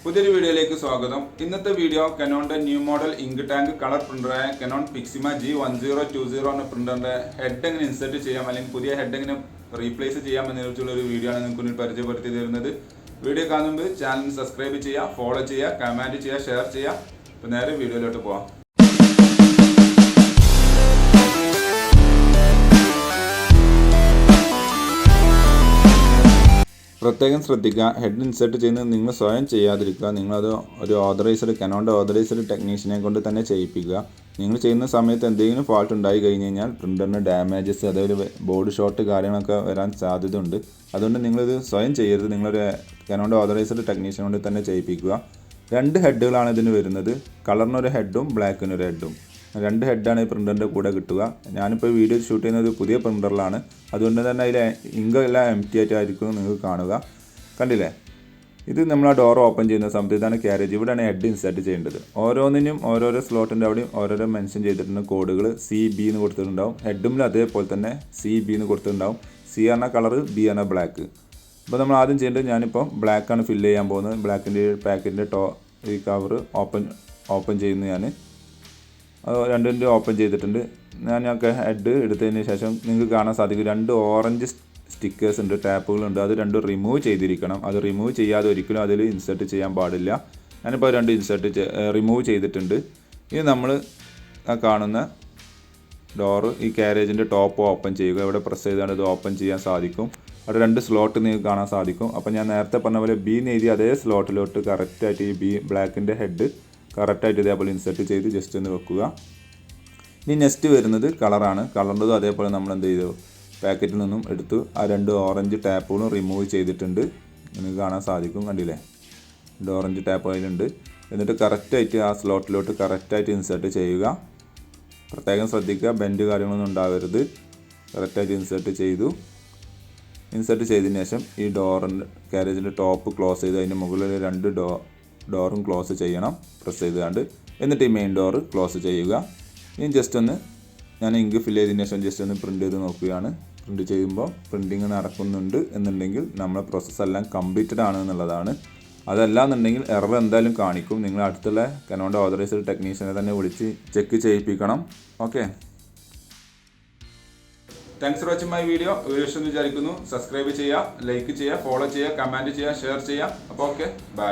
പുതിയൊരു വീഡിയോയിലേക്ക് സ്വാഗതം. ഇന്നത്തെ വീഡിയോ കനോണിന്റെ new model ink tank colour പ്രിന്ററായ കനോൺ പിക്സിമ G1020 എന്ന പ്രിന്ററിന്റെ ഹെഡ് എങ്ങനെ ഇൻസെർട്ട് ചെയ്യാം അല്ലെങ്കിൽ പുതിയ ഹെഡ് എങ്ങനെ റീപ്ലേസ് ചെയ്യാം എന്നതിനെക്കുറിച്ചുള്ള ഒരു വീഡിയോ ആണ് നിങ്ങൾക്ക് മുന്നിൽ പരിചയപ്പെടുത്തി തരുന്നത്. വീഡിയോ കാണുമ്പോൾ ചാനൽ സബ്സ്ക്രൈബ് ചെയ്യുക, ഫോളോ ചെയ്യുക, കമന്റ് ചെയ്യുക, ഷെയർ ചെയ്യുക. അപ്പോൾ നേരെ വീഡിയോയിലോട്ട് പോവാം. പ്രത്യേകം ശ്രദ്ധിക്കുക, ഹെഡ് ഇൻസെർട്ട് ചെയ്യുന്നത് നിങ്ങൾ സ്വയം ചെയ്യാതിരിക്കുക. നിങ്ങളത് ഒരു കനോണിൻ്റെ ഓതറൈസ്ഡ് ടെക്നീഷ്യനെ കൊണ്ട് തന്നെ ചെയ്യിപ്പിക്കുക. നിങ്ങൾ ചെയ്യുന്ന സമയത്ത് എന്തെങ്കിലും ഫാൾട്ട് ഉണ്ടായി കഴിഞ്ഞ് കഴിഞ്ഞാൽ പ്രിൻ്ററിന് ഡാമേജസ്, അതായത് ബോർഡ് ഷോർട്ട് കാര്യങ്ങളൊക്കെ വരാൻ സാധ്യതയുണ്ട്. അതുകൊണ്ട് നിങ്ങളിത് സ്വയം ചെയ്യരുത്. നിങ്ങളൊരു കനോണിൻ്റെ ഓതറൈസ്ഡ് ടെക്നീഷ്യനെ കൊണ്ട് തന്നെ ചെയ്യിപ്പിക്കുക. 2 ഹെഡുകളാണ് ഇതിന് വരുന്നത്. കളറിനൊരു ഹെഡും ബ്ലാക്കിനൊരു ഹെഡും. 2 ഹെഡാണ് ഈ പ്രിൻ്ററിൻ്റെ കൂടെ കിട്ടുക. ഞാനിപ്പോൾ വീഡിയോ ഷൂട്ട് ചെയ്യുന്നത് ഒരു പുതിയ പ്രിൻ്ററിലാണ്. അതുകൊണ്ട് തന്നെ അതിൽ ഇങ്ക് എല്ലാം എംപ്റ്റി ആയിട്ടായിരിക്കും നിങ്ങൾക്ക് കാണുക. കണ്ടില്ലേ, ഇത് നമ്മൾ ആ ഡോർ ഓപ്പൺ ചെയ്യുന്ന സമയത്ത് ഇതാണ് ക്യാരേജ്. ഇവിടെയാണ് ഹെഡ് ഇൻസെർട്ട് ചെയ്യേണ്ടത്. ഓരോന്നിനും ഓരോരോ സ്ലോട്ടിൻ്റെ അവിടെയും ഓരോരോ മെൻഷൻ ചെയ്തിട്ടുണ്ട് കോഡുകൾ. CB എന്ന് കൊടുത്തിട്ടുണ്ടാവും. ഹെഡുമിൽ അതേപോലെ തന്നെ CB എന്ന് കൊടുത്തിട്ടുണ്ടാവും. C എന്ന കളർ, B എന്ന ബ്ലാക്ക്. അപ്പോൾ നമ്മൾ ആദ്യം ചെയ്യേണ്ടത്, ഞാനിപ്പോൾ ബ്ലാക്കാണ് ഫില്ല് ചെയ്യാൻ പോകുന്നത്. ബ്ലാക്കിൻ്റെ പാക്കറ്റിൻ്റെ ഈ കവർ ഓപ്പൺ ചെയ്യുന്നു. ഞാൻ രണ്ടിൻ്റെ ഓപ്പൺ ചെയ്തിട്ടുണ്ട്. ഞാനൊക്കെ ഹെഡ് എടുത്തതിന് ശേഷം നിങ്ങൾക്ക് കാണാൻ സാധിക്കും 2 ഓറഞ്ച് സ്റ്റിക്കേഴ്സ് ഉണ്ട്, ടാപ്പുകളുണ്ട്. അത് 2 റിമൂവ് ചെയ്തിരിക്കണം. അത് റിമൂവ് ചെയ്യാതെ ഒരിക്കലും അതിൽ ഇൻസെർട്ട് ചെയ്യാൻ പാടില്ല. ഞാനിപ്പോൾ 2 റിമൂവ് ചെയ്തിട്ടുണ്ട്. ഇനി നമ്മൾ ആ കാണുന്ന ഡോറ്, ഈ ക്യാരേജിൻ്റെ ടോപ്പ് ഓപ്പൺ ചെയ്യുക. ഇവിടെ പ്രസ് ചെയ്താൽ ഇത് ഓപ്പൺ ചെയ്യാൻ സാധിക്കും. അവിടെ 2 സ്ലോട്ട് നിങ്ങൾക്ക് കാണാൻ സാധിക്കും. അപ്പോൾ ഞാൻ നേരത്തെ പറഞ്ഞ പോലെ B എന്ന് എഴുതി അതേ സ്ലോട്ടിലോട്ട് കറക്റ്റായിട്ട് ഈ ബ്ലാക്കിൻ്റെ ഹെഡ് കറക്റ്റായിട്ട് ഇതേപോലെ ഇൻസെർട്ട് ചെയ്ത് ജസ്റ്റ് ഒന്ന് വെക്കുക. ഇനി നെക്സ്റ്റ് വരുന്നത് കളറാണ്. കളറിൻ്റെതും അതേപോലെ നമ്മൾ എന്ത് ചെയ്തു, പാക്കറ്റിൽ നിന്നും എടുത്തു ആ 2 ഓറഞ്ച് ടാപ്പുകളും റിമൂവ് ചെയ്തിട്ടുണ്ട്. നിങ്ങൾക്ക് കാണാൻ സാധിക്കും. കണ്ടില്ലേ, 2 ഓറഞ്ച് ടാപ്പ് അതിലുണ്ട്. എന്നിട്ട് കറക്റ്റായിട്ട് ആ സ്ലോട്ടിലോട്ട് കറക്റ്റായിട്ട് ഇൻസെർട്ട് ചെയ്യുക. പ്രത്യേകം ശ്രദ്ധിക്കുക, ബെൻഡ് കാര്യങ്ങളൊന്നും ഉണ്ടാവരുത്. കറക്റ്റായിട്ട് ഇൻസെർട്ട് ചെയ്തതിന് ശേഷം ഈ ക്യാരേജിൻ്റെ ടോപ്പ് ക്ലോസ് ചെയ്ത് അതിൻ്റെ മുകളിൽ 2 ഡോറും ക്ലോസ് ചെയ്യണം പ്രസ് ചെയ്തുകൊണ്ട്. എന്നിട്ട് ഈ മെയിൻ ഡോറ് ക്ലോസ് ചെയ്യുക. ഇനി ജസ്റ്റ് ഒന്ന് ഞാൻ ഇങ്ക് ഫില്ല് ചെയ്തതിന് ശേഷം ജസ്റ്റ് ഒന്ന് പ്രിൻ്റ് ചെയ്ത് നോക്കുകയാണ്. പ്രിൻ്റ് ചെയ്യുമ്പോൾ പ്രിൻറ്റിങ് നടക്കുന്നുണ്ട് എന്നുണ്ടെങ്കിൽ നമ്മളെ പ്രോസസ്സെല്ലാം കംപ്ലീറ്റഡ് ആണ് എന്നുള്ളതാണ്. അതല്ല എന്നുണ്ടെങ്കിൽ എറർ എന്തായാലും കാണിക്കും. നിങ്ങൾ അടുത്തുള്ള കനോണിൻ്റെ ഓതറൈസ്ഡ് ടെക്നീഷ്യനെ തന്നെ വിളിച്ച് ചെക്ക് ചെയ്യിപ്പിക്കണം. Okay, thanks for watching my video. ഇഷ്ടമെന്ന് വിചാരിക്കുന്നു. സബ്സ്ക്രൈബ് ചെയ്യുക, ലൈക്ക് ചെയ്യുക, ഫോളോ ചെയ്യുക, കമൻറ്റ് ചെയ്യുക, ഷെയർ ചെയ്യുക. അപ്പോൾ ഓക്കെ, ബൈ.